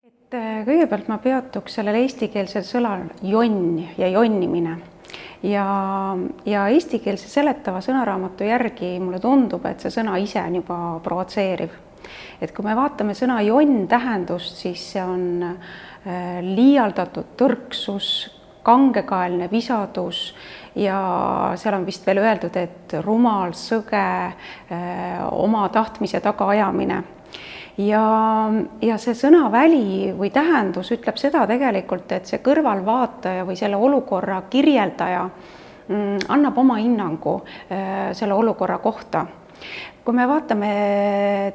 Kõigepealt ma peatuks sellel eestikeelsel sõnal jonn ja jonnimine. Ja eestikeelse seletava sõnaraamatu järgi mulle tundub, et see sõna ise on juba provotseeriv. Et kui me vaatame sõna jonn tähendust, siis see on liialdatud tõrksus, kangekaelne visadus ja seal on vist veel öeldud, et rumal, sõge, oma tahtmise tagaajamine. Ja see sõnaväli või tähendus ütleb seda tegelikult, et see kõrvalvaataja või selle olukorra kirjeldaja annab oma hinnangu selle olukorra kohta. Kui me vaatame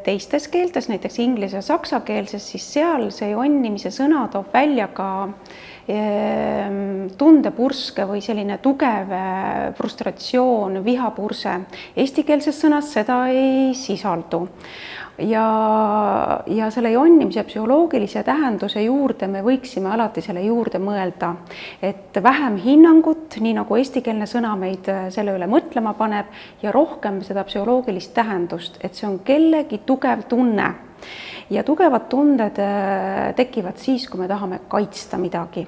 teistes keeltes, näiteks inglise ja saksa keelses, siis seal see jonnimise sõna toob välja ka tundepurske või selline tugev frustratsioon, vihapurse. Eestikeelses sõnas seda ei sisaldu. Ja selle jonnimise psühholoogilise tähenduse juurde me võiksime alati selle juurde mõelda, et vähem hinnangut, nii nagu eestikeelne sõna meid selle üle mõtlema paneb, ja rohkem seda psühholoogilist tähendust, et see on kellegi tugev tunne. Ja tugevad tunded tekivad siis, kui me tahame kaitsta midagi.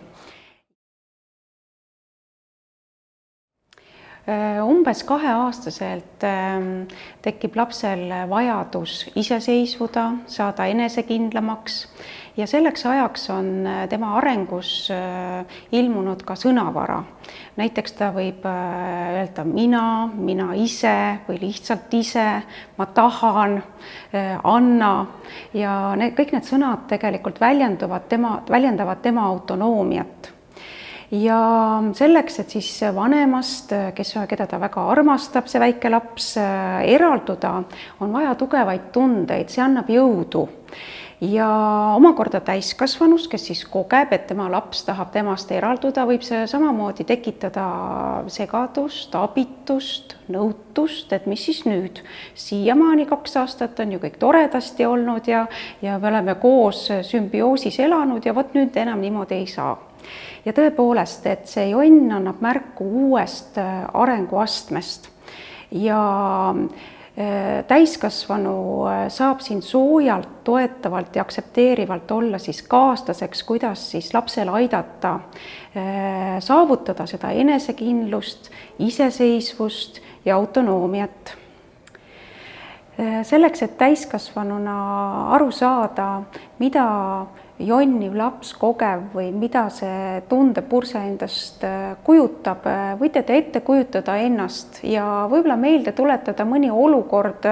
Umbes 2-aastaselt tekib lapsel vajadus iseseisvuda, saada enesekindlamaks ja selleks ajaks on tema arengus ilmunud ka sõnavara. Näiteks ta võib öelda mina ise või lihtsalt ise, ma tahan, anna ja kõik need sõnad tegelikult väljendavad tema autonoomiat. Ja selleks, et siis vanemast, keda ta väga armastab, see väike laps, eralduda, on vaja tugevaid tundeid, see annab jõudu. Ja omakorda täiskasvanus, kes siis kogeb, et tema laps tahab temast eralduda, võib see samamoodi tekitada segadust, abitust, nõutust, et mis siis nüüd. Siiamaani 2 aastat on ju kõik toredasti olnud ja me oleme koos sümbioosis elanud ja vot nüüd enam niimoodi ei saa. Ja tõepoolest, et see jonn annab märku uuest arenguastmest ja täiskasvanu saab siin soojalt, toetavalt ja aktsepteerivalt olla siis kaaslaseks, kuidas siis lapsel aidata saavutada seda enesekindlust, iseseisvust ja autonoomiat. Selleks, et täiskasvanuna aru saada, mida jonniv laps kogev või mida see tundepurse endast kujutab, võite te ette kujutada ennast ja võib-olla meelde tuletada mõni olukord,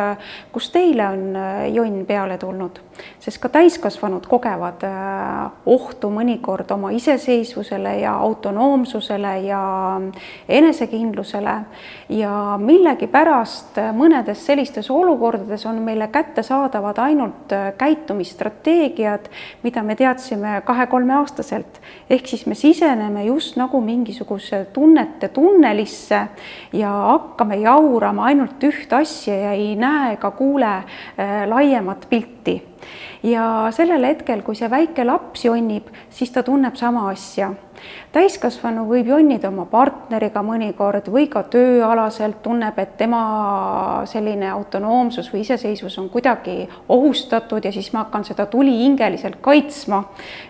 kus teile on jonn peale tulnud. Sest ka täiskasvanud kogevad ohtu mõnikord oma iseseisvusele ja autonoomsusele ja enesekindlusele ja millegipärast mõnedes sellistes olukordades on meile kättesaadavad ainult käitumisstrateegiad, mida me teadsime 2-3 aastaselt. Ehk siis me siseneme just nagu mingisuguse tunnete tunnelisse ja hakkame jaurama ainult üht asja ja ei näe ega kuule laiemat pilti. Ja sellel hetkel, kui see väike laps jonnib, siis ta tunneb sama asja. Täiskasvanu võib jonnida oma partneriga mõnikord või ka tööalaselt tunneb, et tema selline autonoomsus või iseseisvus on kuidagi ohustatud ja siis ma hakkan seda tulihingeliselt kaitsma.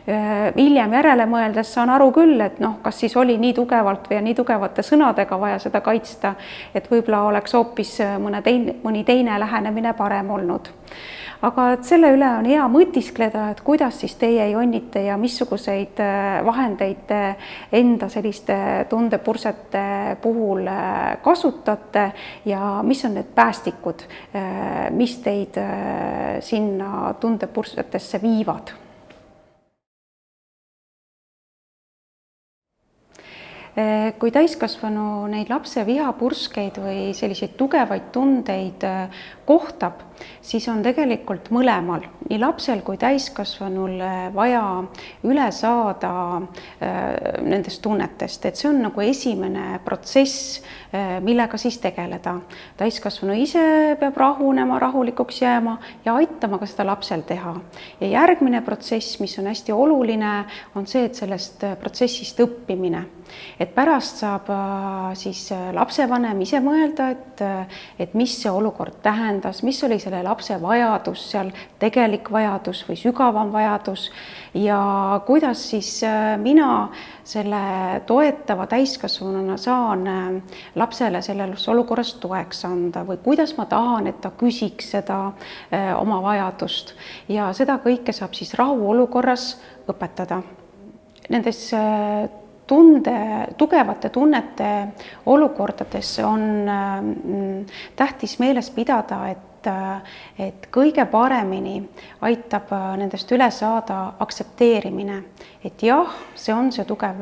Hiljem järele mõeldes saan aru küll, et kas siis oli nii tugevalt või nii tugevate sõnadega vaja seda kaitsta, et võib-olla oleks hoopis mõni teine lähenemine parem olnud. Aga selle üle on hea mõtiskleda, et kuidas siis teie jonnite ja missuguseid vahendeid enda selliste tundepursete puhul kasutate ja mis on need päästikud, mis teid sinna tundepursetesse viivad. Kui täiskasvanu neid lapse vihapurskeid või selliseid tugevaid tundeid kohtab, siis on tegelikult mõlemal, nii lapsel kui täiskasvanul vaja üle saada nendest tunnetest, et see on nagu esimene protsess, millega siis tegeleda. Täiskasvanu ise peab rahunema, rahulikuks jääma ja aitama ka seda lapsel teha. Ja järgmine protsess, mis on hästi oluline, on see, et sellest protsessist õppimine. et pärast saab siis lapsevanem ise mõelda, et mis see olukord tähendas, mis oli selle lapse vajadus seal, tegelik vajadus või sügavam vajadus ja kuidas siis mina selle toetava täiskasvanuna saan lapsele selles olukorras toeks anda või kuidas ma tahan, et ta küsiks seda oma vajadust ja seda kõike saab siis rahuolukorras õpetada. Nendes tugevate tunnete olukordades on tähtis meeles pidada, et kõige paremini aitab nendest üle saada aktsepteerimine, et jah, see on see tugev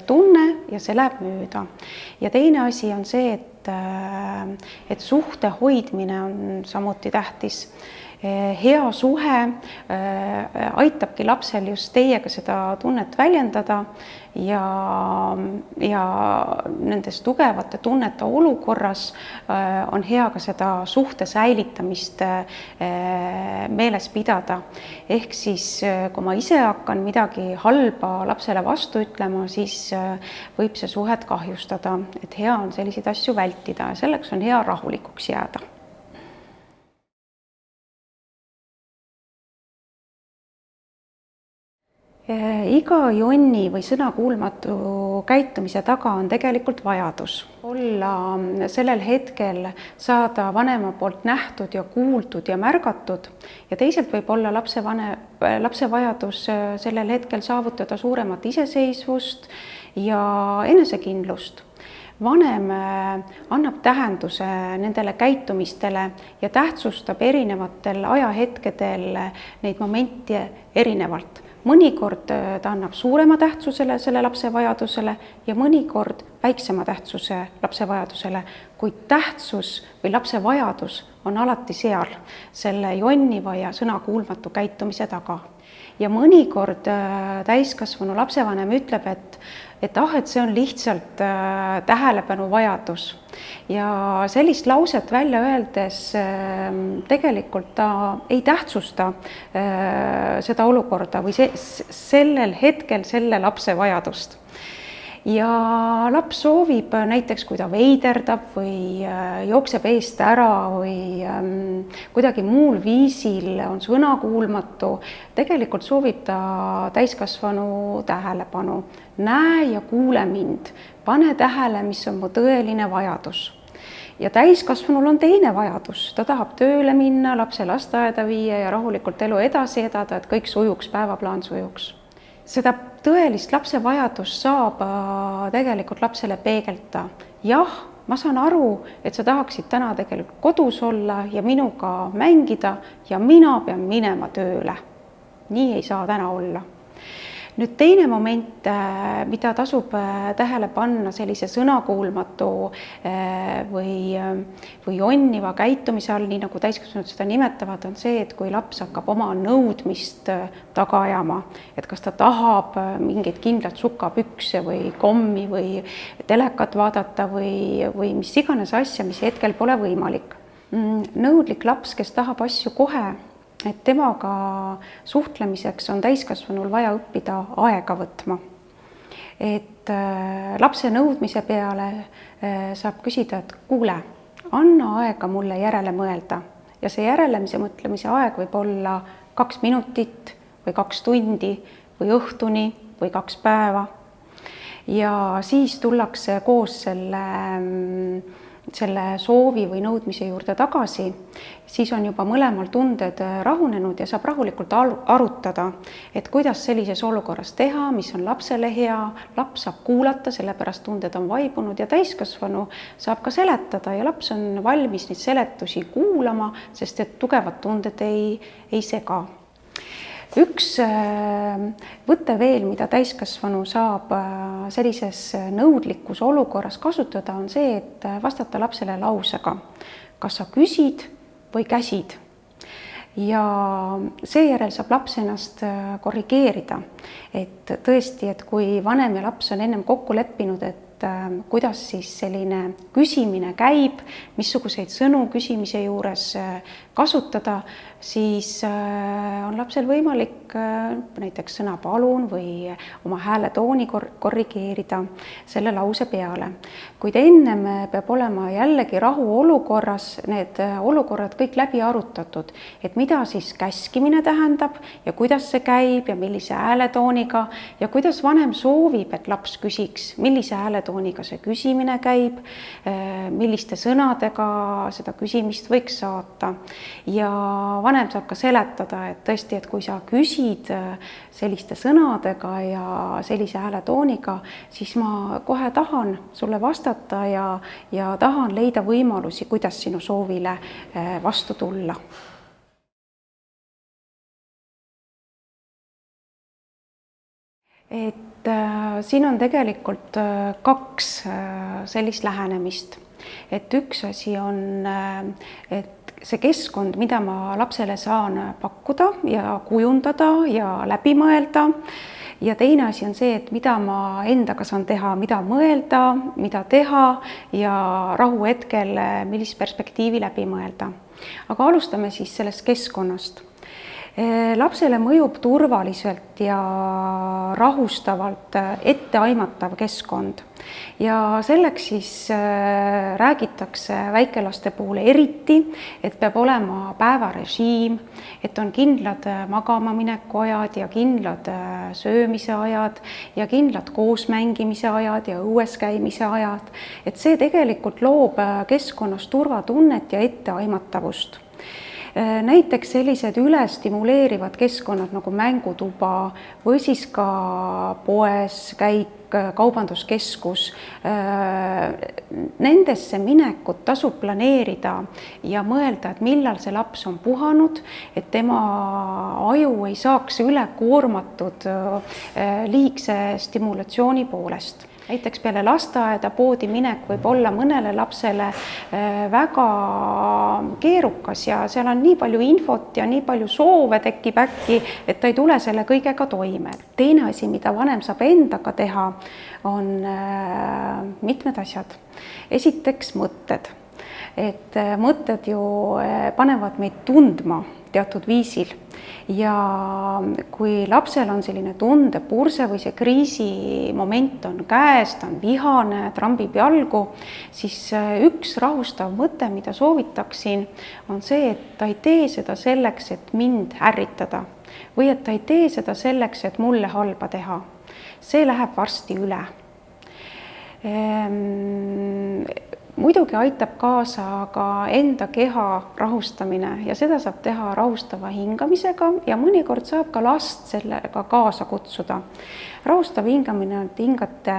tunne ja see läheb mööda. Ja teine asi on see, et suhte hoidmine on samuti tähtis. Hea suhe aitabki lapsel just teiega seda tunnet väljendada ja nendes tugevate tunnete olukorras on hea ka seda suhte säilitamist meeles pidada. Ehk siis, kui ma ise hakkan midagi halba lapsele vastu ütlema, siis võib see suhet kahjustada, et hea on selliseid asju vältida ja selleks on hea rahulikuks jääda. Iga jonni või sõnakuulmatu käitumise taga on tegelikult vajadus olla sellel hetkel saada vanema poolt nähtud ja kuuldud ja märgatud ja teisalt võib olla lapse vajadus sellel hetkel saavutada suuremat iseseisvust ja enesekindlust. Vanem annab tähenduse nendele käitumistele ja tähtsustab erinevatel ajahetkedel neid momente erinevalt. Mõnikord ta annab suurema tähtsusele selle lapse vajadusele ja mõnikord väiksema tähtsuse lapse vajadusele, kuid tähtsus või lapse vajadus on alati seal, selle jonniva ja sõnakuulmatu käitumise taga. Ja mõnikord täiskasvanu lapsevanem ütleb, et see on lihtsalt tähelepanu vajadus. Ja sellist lauset välja öeldes tegelikult ta ei tähtsusta seda olukorda või sellel hetkel selle lapse vajadust. Ja laps soovib näiteks, kui ta veiderdab või jookseb eest ära või kuidagi muul viisil on sõnakuulmatu, tegelikult soovib ta täiskasvanu tähelepanu. Näe ja kuule mind, pane tähele, mis on mu tõeline vajadus. Ja täiskasvanul on teine vajadus, ta tahab tööle minna, lapse lasteaeda viia ja rahulikult elu edasi edada, et kõik sujuks, päevaplaan sujuks. Seda tõelist lapse vajadust saab tegelikult lapsele peegelda. Jah, ma saan aru, et sa tahaksid täna tegelikult kodus olla ja minuga mängida ja mina pean minema tööle. Nii ei saa täna olla. Nüüd teine moment, mida tasub tähele panna sellise sõnakuulmatu või jonniva käitumise all, nii nagu täiskasvanud seda nimetavad, on see, et kui laps hakkab oma nõudmist taga ajama, et kas ta tahab mingeid kindlat sukapükse või kommi või telekat vaadata või mis iganes asja, mis hetkel pole võimalik. Nõudlik laps, kes tahab asju kohe, et temaga suhtlemiseks on täiskasvanul vaja õppida aega võtma. Et lapse nõudmise peale saab küsida, et kuule, anna aega mulle järele mõelda. Ja see järelemise mõtlemise aeg võib olla 2 minutit või 2 tundi või õhtuni või 2 päeva. Ja siis tullakse koos selle soovi või nõudmise juurde tagasi, siis on juba mõlemal tunded rahunenud ja saab rahulikult arutada, et kuidas sellises olukorras teha, mis on lapsele hea, laps saab kuulata, sellepärast tunded on vaibunud ja täiskasvanu saab ka seletada ja laps on valmis neid seletusi kuulama, sest et tugevad tunded ei sega. Üks võte veel, mida täiskasvanu saab sellises nõudlikus olukorras kasutada, on see, et vastata lapsele lausega, kas sa küsid või käsid. Ja seejärel saab laps ennast korrigeerida, et tõesti, et kui vanem ja laps on ennem kokku leppinud, et kuidas siis selline küsimine käib, missuguseid sõnu küsimise juures kasutada, siis on lapsel võimalik näiteks sõna palun või oma hääletooni korrigeerida selle lause peale. Kuid ennem peab olema jällegi rahuolukorras need olukorrad kõik läbi arutatud, et mida siis käskimine tähendab ja kuidas see käib ja millise hääletooniga ja kuidas vanem soovib, et laps küsiks, millise hääletooniga see küsimine käib, milliste sõnadega seda küsimist võiks saata. Ja vanem saab ka seletada, et tõesti, et kui sa küsid selliste sõnadega ja sellise hääletooniga, siis ma kohe tahan sulle vastata ja tahan leida võimalusi, kuidas sinu soovile vastu tulla. Et siin on tegelikult kaks sellist lähenemist. Et üks asi on, et see keskkond, mida ma lapsele saan pakkuda ja kujundada ja läbi mõelda. Ja teine asi on see, et mida ma endaga saan teha, mida mõelda, mida teha ja rahuhetkel millist perspektiivi läbi mõelda. Aga alustame siis sellest keskkonnast. Lapsele mõjub turvaliselt ja rahustavalt etteaimatav keskkond ja selleks siis räägitakse väikelaste puhul eriti, et peab olema päevarežiim, et on kindlad magamamineku ajad ja kindlad söömise ajad ja kindlad koosmängimise ajad ja õues käimise ajad, et see tegelikult loob keskkonnas turvatunnet ja etteaimatavust. Näiteks sellised ülestimuleerivad keskkonnad nagu mängutuba või siis ka poes käik, kaubanduskeskus. Nendesse minekut tasub planeerida ja mõelda, et millal see laps on puhanud, et tema aju ei saaks üle koormatud liigse stimulatsiooni poolest. Näiteks peale lasteaeda poodi minek võib olla mõnele lapsele väga keerukas ja seal on nii palju infot ja nii palju soove tekib äkki, et ta ei tule selle kõigega toime. Teine asi, mida vanem saab endaga teha, on mitmed asjad. Esiteks mõtted. Et mõtted ju panevad meid tundma teatud viisil ja kui lapsel on selline tundepurse või see kriisimoment on käes, ta on vihane, trambib jalgu, siis üks rahustav mõte, mida soovitaksin, on see, et ta ei tee seda selleks, et mind ärritada või et ta ei tee seda selleks, et mulle halba teha. See läheb varsti üle. Muidugi aitab kaasa ka enda keha rahustamine ja seda saab teha rahustava hingamisega ja mõnikord saab ka last sellega kaasa kutsuda. Rahustav hingamine on, et hingate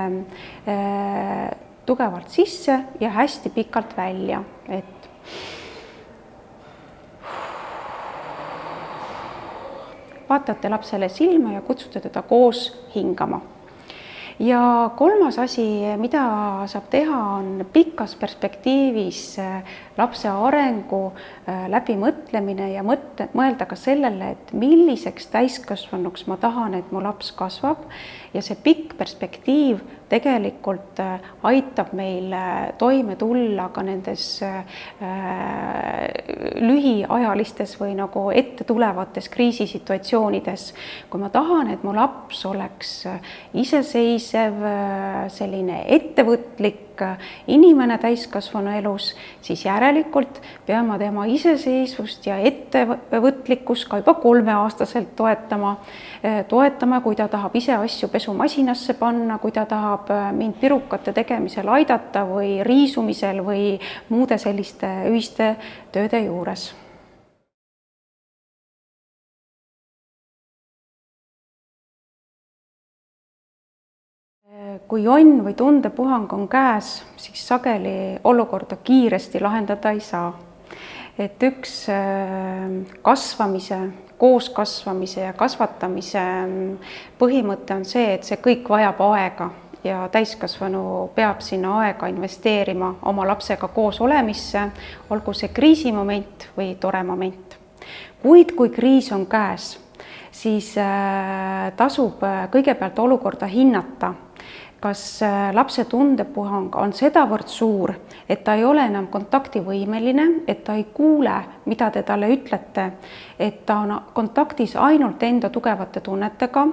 tugevalt sisse ja hästi pikalt välja. Et vaatate lapsele silma ja kutsute teda koos hingama. Ja kolmas asi, mida saab teha, on pikas perspektiivis lapse arengu läbimõtlemine ja mõelda ka sellele, et milliseks täiskasvanuks ma tahan, et mu laps kasvab ja see pikk perspektiiv tegelikult aitab meil toime tulla ka nendes lühiajalistes või nagu ette tulevates kriisisituatsioonides. Kui ma tahan, et mu laps oleks iseseisev, selline ettevõtlik inimene täiskasvanu elus, siis järelikult pean ma tema iseseisvust ja ettevõtlikkus ka juba 3-aastaselt toetama, kui ta tahab ise asju pesumasinasse panna, kui ta tahab mind pirukate tegemisel aidata või riisumisel või muude selliste ühiste tööde juures. Kui jonn või tundepuhang on käes, siis sageli olukorda kiiresti lahendada ei saa. Et üks kasvamise, kooskasvamise ja kasvatamise põhimõte on see, et see kõik vajab aega ja täiskasvanu peab sinna aega investeerima oma lapsega koos olemisse, olgu see kriisimoment või tore moment. Kuid kui kriis on käes, siis tasub kõigepealt olukorda hinnata. kas lapse tundepuhang on sedavõrd suur, et ta ei ole enam kontaktivõimeline, et ta ei kuule, mida te talle ütlete, et ta on kontaktis ainult enda tugevate tunnetega,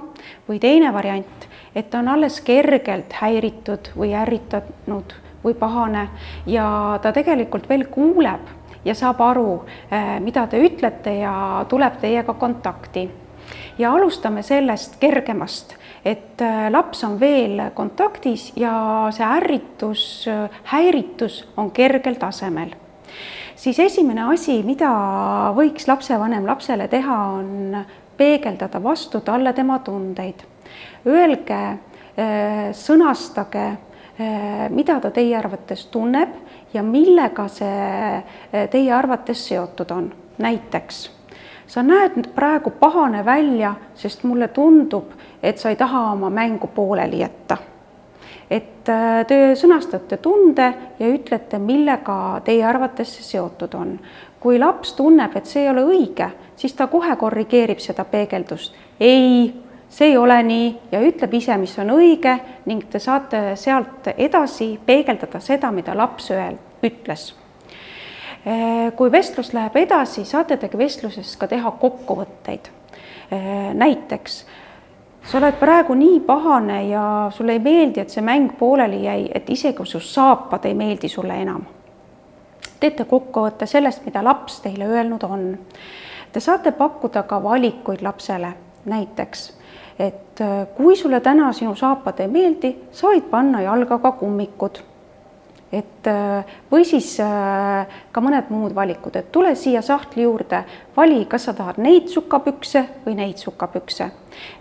või teine variant, et ta on alles kergelt häiritud või ärritunud või pahane ja ta tegelikult veel kuuleb ja saab aru, mida te ütlete ja tuleb teiega kontakti. Ja alustame sellest kergemast, et laps on veel kontaktis ja see häiritus on kergel tasemel. Siis esimene asi, mida võiks lapsevanem lapsele teha, on peegeldada vastu talle tema tundeid. Öelge, sõnastage, mida ta teie arvates tunneb ja millega see teie arvates seotud on. Näiteks, sa näed praegu pahane välja, sest mulle tundub, et sa ei taha oma mängu pooleli jätta. Et te sõnastate tunde ja ütlete, millega teie arvates see seotud on. Kui laps tunneb, et see ei ole õige, siis ta kohe korrigeerib seda peegeldust. Ei, see ei ole nii ja ütleb ise, mis on õige ning te saate sealt edasi peegeldada seda, mida laps ütles. Kui vestlus läheb edasi, saate te vestluses ka teha kokkuvõtteid. Näiteks, sa oled praegu nii pahane ja sulle ei meeldi, et see mäng pooleli jäi, et isegi su saapad ei meeldi sulle enam. Teete kokkuvõtte sellest, mida laps teile öelnud on. Te saate pakkuda ka valikuid lapsele. Näiteks, et kui sulle täna sinu saapad ei meeldi, sa võid panna jalgaga kummikud. Või siis ka mõned muud valikud, et tule siia sahtli juurde, vali, kas sa tahad neid sukkapükse või neid sukkapükse.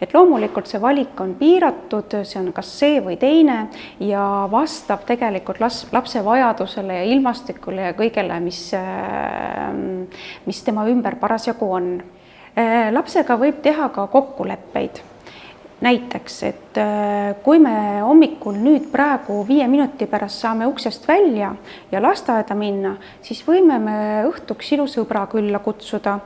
Et loomulikult see valik on piiratud, see on kas see või teine ja vastab tegelikult lapse vajadusele ja ilmastikule ja kõigele, mis tema ümber parasjagu on. Lapsega võib teha ka kokkuleppeid. Näiteks, et kui me hommikul nüüd praegu 5 minuti pärast saame uksest välja ja lasteaeda minna, siis võime me õhtuks sinu sõbra külla kutsuda.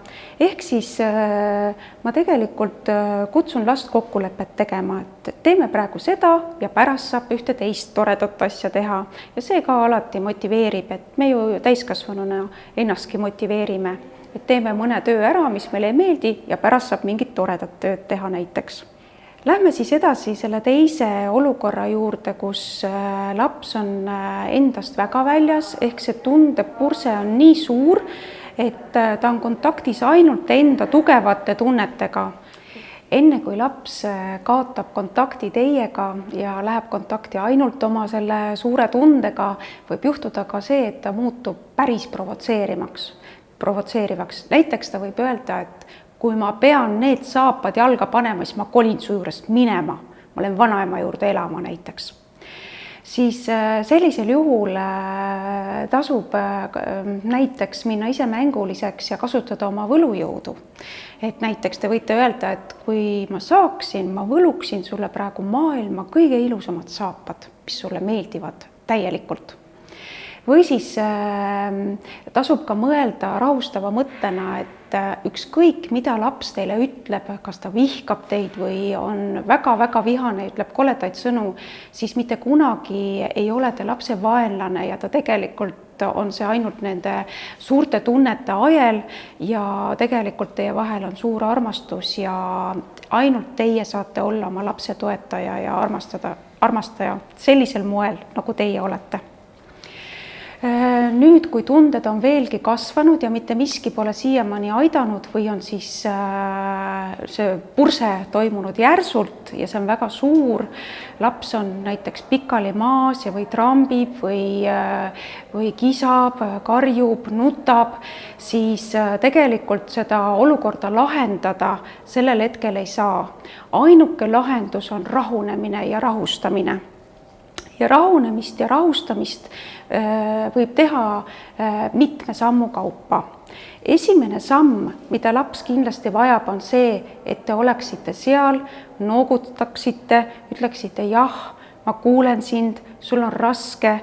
Ehk siis ma tegelikult kutsun last kokkulepet tegema, et teeme praegu seda ja pärast saab ühte teist toredat asja teha. Ja see ka alati motiveerib, et me ju täiskasvanuna ennastki motiveerime, et teeme mõne töö ära, mis meile ei meeldi ja pärast saab mingit toredat tööd teha näiteks. Lähme siis edasi selle teise olukorra juurde, kus laps on endast väga väljas, ehk see tundepurse on nii suur, et ta on kontaktis ainult enda tugevate tunnetega. Enne kui laps kaotab kontakti teiega ja läheb kontakti ainult oma selle suure tundega, võib juhtuda ka see, et ta muutub päris provotseerivaks. Näiteks ta võib öelda, et kui ma pean need saapad jalga panema, siis ma kolin su juurest minema. Ma olen vanaema juurde elama näiteks. Siis sellisel juhul tasub näiteks minna ise mänguliseks ja kasutada oma võlujõudu. Et näiteks te võite öelda, et kui ma saaksin, ma võluksin sulle praegu maailma kõige ilusamad saapad, mis sulle meeldivad täielikult. Või siis tasub ka mõelda rahustava mõttena, et ükskõik, mida laps teile ütleb, kas ta vihkab teid või on väga-väga vihane, ütleb koledaid sõnu, siis mitte kunagi ei ole te lapse vaenlane ja ta tegelikult on see ainult nende suurte tunnete ajel ja tegelikult teie vahel on suur armastus ja ainult teie saate olla oma lapse toetaja ja armastaja sellisel moel, nagu teie olete. Nüüd, kui tunded on veelgi kasvanud ja mitte miski pole siiamaani aidanud või on siis see purse toimunud järsult ja see on väga suur, laps on näiteks pikali maas ja või trambib või kisab, karjub, nutab, siis tegelikult seda olukorda lahendada sellel hetkel ei saa. Ainuke lahendus on rahunemine ja rahustamine. Ja rahunemist ja rahustamist võib teha mitme sammu kaupa. Esimene samm, mida laps kindlasti vajab, on see, et te oleksite seal, noogutaksite, ütleksite jah, ma kuulen sind, sul on raske,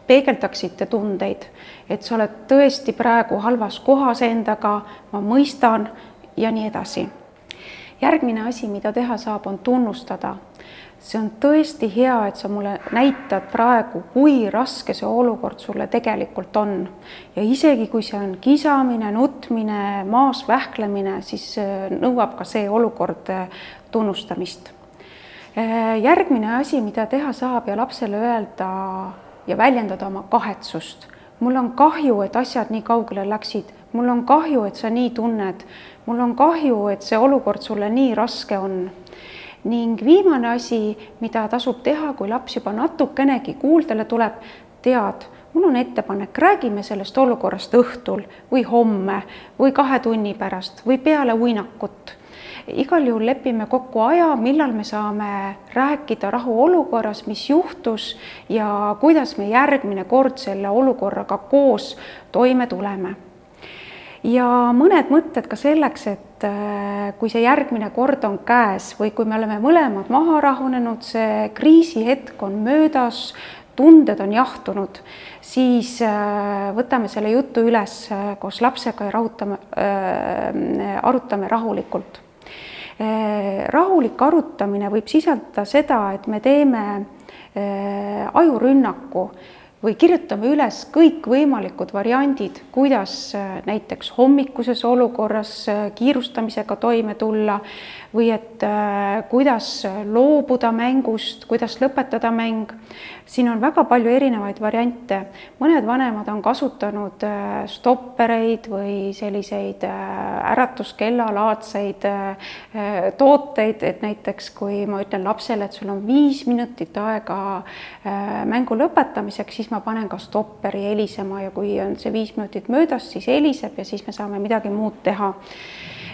peegeldaksite tundeid, et sa oled tõesti praegu halvas kohas endaga, ma mõistan ja nii edasi. Järgmine asi, mida teha saab, on tunnustada. See on tõesti hea, et sa mulle näitad praegu, kui raske see olukord sulle tegelikult on. Ja isegi kui see on kisamine, nutmine, maas vähklemine, siis nõuab ka see olukord tunnustamist. Järgmine asi, mida teha saab ja lapsele öelda ja väljendada oma kahetsust. Mul on kahju, et asjad nii kaugele läksid. Mul on kahju, et sa nii tunned. Mul on kahju, et see olukord sulle nii raske on. Ning viimane asi, mida tasub teha, kui laps juba natukenegi kuuldele tuleb, tead, mul on ettepanek, räägime sellest olukorrast õhtul või homme või 2 tunni pärast või peale uinakut. Igal juhul lepime kokku aja, millal me saame rääkida rahuolukorras, mis juhtus ja kuidas me järgmine kord selle olukorraga koos toime tuleme. Ja mõned mõtted ka selleks, et kui see järgmine kord on käes või kui me oleme mõlemad maha rahunenud, see kriisihetk on möödas, tunded on jahtunud, siis võtame selle jutu üles koos lapsega ja arutame rahulikult. Rahulik arutamine võib sisaldada seda, et me teeme ajurünnaku või kirjutame üles kõik võimalikud variandid, kuidas näiteks hommikuses olukorras kiirustamisega toime tulla või et kuidas loobuda mängust, kuidas lõpetada mäng. Siin on väga palju erinevaid variante. Mõned vanemad on kasutanud stoppereid või selliseid äratuskellalaadseid tooteid, et näiteks kui ma ütlen lapsele, et sul on 5 minutit aega mängu lõpetamiseks, siis ma panen ka stopperi helisema ja kui on see 5 minutit möödas, siis heliseb ja siis me saame midagi muud teha.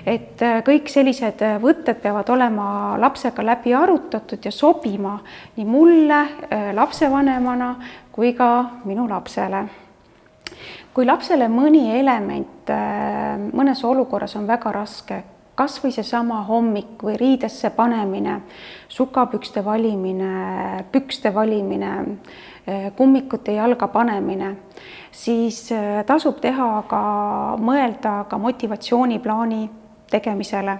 Et kõik sellised võtted peavad olema lapsega läbi arutatud ja sobima nii mulle lapsevanemana kui ka minu lapsele. Kui lapsele mõni element mõnes olukorras on väga raske, kas või seesama hommik või riidesse panemine, sukapükste valimine, pükste valimine, kummikute jalga panemine, siis tasub teha mõelda ka motivatsiooniplaani tegemisele.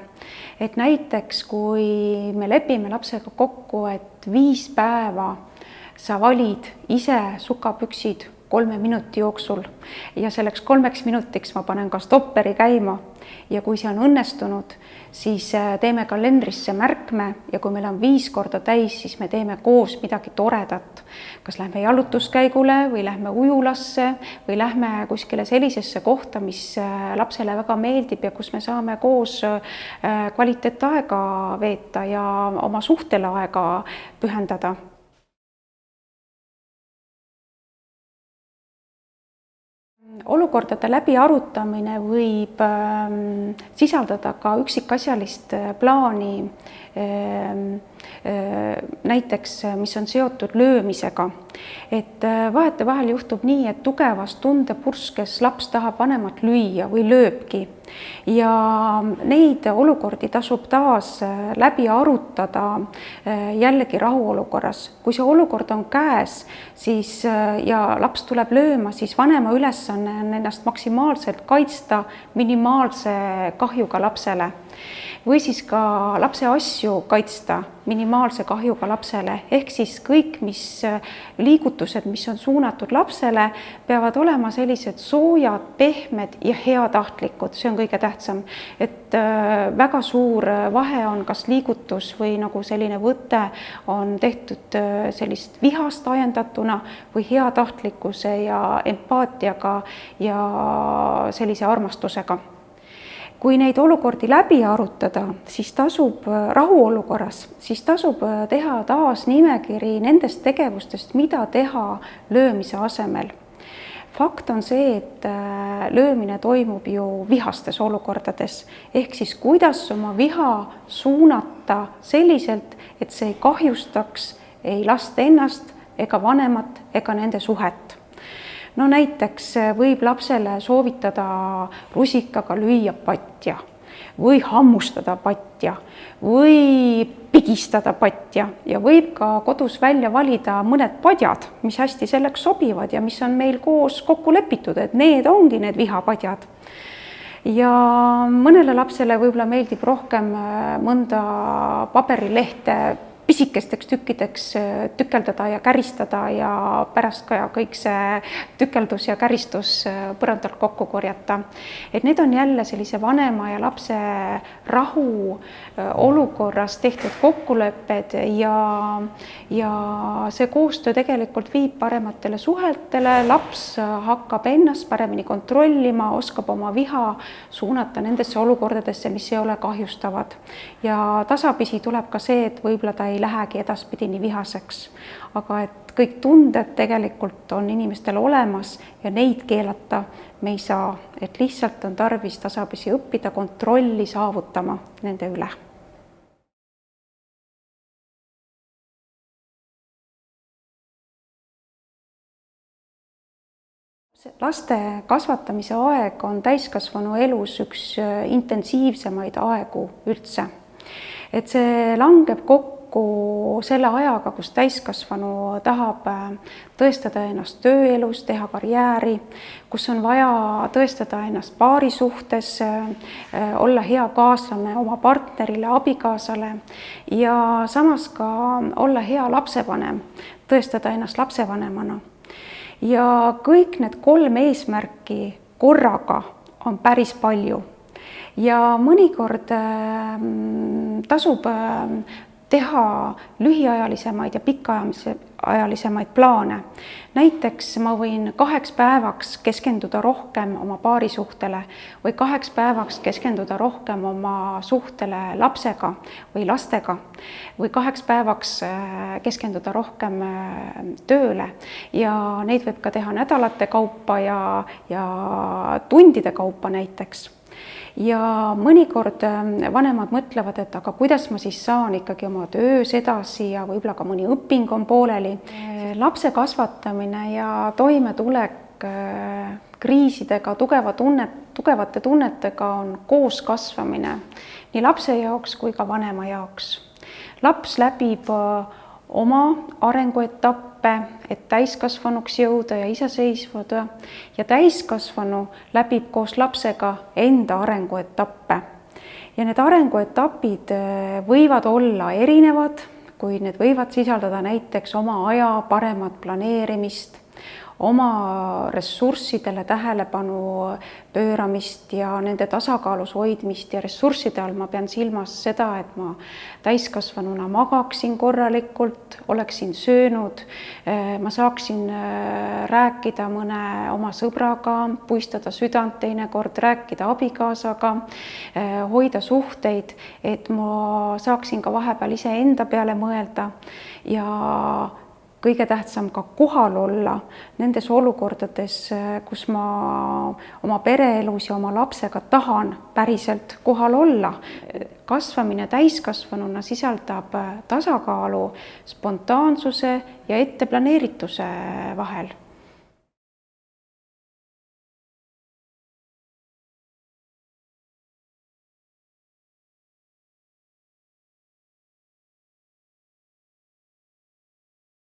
Et näiteks, kui me lepime lapsega kokku, et 5 päeva sa valid ise sukapüksid 3 minuti jooksul ja selleks 3 minutiks ma panen ka stopperi käima ja kui see on õnnestunud, siis teeme kalendrisse märkme ja kui meil on 5 korda täis, siis me teeme koos midagi toredat. Kas lähme jalutuskäigule või lähme ujulasse või lähme kuskile sellisesse kohta, mis lapsele väga meeldib ja kus me saame koos kvaliteetaega veeta ja oma suhtele aega pühendada. Olukordade läbi arutamine võib sisaldada ka üksikasjalist plaani, näiteks mis on seotud löömisega. Et vahetevahel juhtub nii, et tugevas tundepurskes laps tahab vanemat lüüa või lööbki. Ja neid olukordi tasub taas läbi arutada jällegi rahuolukorras. Kui see olukord on käes siis, ja laps tuleb lööma, siis vanema ülesanne on ennast maksimaalselt kaitsta minimaalse kahjuga lapsele. Või siis ka lapse asju kaitsta minimaalse kahjuga lapsele. Ehk siis kõik liigutused, mis on suunatud lapsele, peavad olema sellised soojad, pehmed ja heatahtlikud. See on kõige tähtsam. Et väga suur vahe on, kas liigutus või nagu selline võte on tehtud sellist vihast ajendatuna või heatahtlikkuse ja empaatiaga ja sellise armastusega. Kui neid olukordi läbi arutada, siis tasub rahuolukorras, siis tasub teha taas nimekiri nendest tegevustest, mida teha löömise asemel. Fakt on see, et löömine toimub ju vihastes olukordades, ehk siis kuidas oma viha suunata selliselt, et see ei kahjustaks ei last ennast ega vanemat ega nende suhet. No näiteks võib lapsele soovitada rusikaga lüüa patja või hammustada patja või pigistada patja ja võib ka kodus välja valida mõned padjad, mis hästi selleks sobivad ja mis on meil koos kokku lepitud, et need ongi need vihapadjad. ja mõnele lapsele võib-olla meeldib rohkem mõnda paberilehte pisikesteks tükkideks tükeldada ja käristada ja pärast ka kõik see tükeldus ja käristus põrandalt kokku korjata. Et need on jälle sellise vanema ja lapse rahu olukorras tehtud kokkulepped ja see koostöö tegelikult viib parematele suhetele, laps hakkab ennast paremini kontrollima, oskab oma viha suunata nendesse olukordadesse, mis ei ole kahjustavad. Ja tasapisi tuleb ka see, et võib-olla ta ei lähegi edaspidi nii vihaseks, aga et kõik tunded tegelikult on inimestel olemas ja neid keelata me ei saa, et lihtsalt on tarvis tasapisi õppida kontrolli saavutama nende üle. Laste kasvatamise aeg on täiskasvanu elus üks intensiivsemaid aegu üldse. Et see langeb kokku selle ajaga, kus täiskasvanu tahab tõestada ennast tööelus, teha karjääri, kus on vaja tõestada ennast paari suhtes, olla hea kaaslane oma partnerile, abikaasale ja samas ka olla hea lapsevanem, tõestada ennast lapsevanemana. Ja kõik need 3 eesmärki korraga on päris palju. Ja mõnikord tasub teha lühiajalisemaid ja pikaajalisemaid plaane. Näiteks ma võin 2 päevaks keskenduda rohkem oma paarisuhtele või 2 päevaks keskenduda rohkem oma suhtele lapsega või lastega või 2 päevaks keskenduda rohkem tööle ja neid võib ka teha nädalate kaupa ja tundide kaupa näiteks. Ja mõnikord vanemad mõtlevad, et aga kuidas ma siis saan ikkagi oma töös edasi ja võib-olla ka mõni õping on pooleli. Lapse kasvatamine ja toimetulek kriisidega, tugevate tunnetega on koos kasvamine nii lapse jaoks kui ka vanema jaoks. Laps läbib oma arenguetappe, et täiskasvanuks jõuda ja iseseisvuda ja täiskasvanu läbib koos lapsega enda arenguetappe. Ja need arenguetapid võivad olla erinevad, kui need võivad sisaldada näiteks oma aja paremat planeerimist, oma ressurssidele tähelepanu pööramist ja nende tasakaalus hoidmist ja ressursside all ma pean silmas seda, et ma täiskasvanuna magaksin korralikult, oleksin söönud, ma saaksin rääkida mõne oma sõbraga, puistada südant teinekord, rääkida abikaasaga, hoida suhteid, et ma saaksin ka vahepeal iseenda peale mõelda ja kõige tähtsam ka kohal olla nendes olukordades, kus ma oma pereelus ja oma lapsega tahan päriselt kohal olla. Kasvamine täiskasvanuna sisaldab tasakaalu spontaansuse ja etteplaneerituse vahel.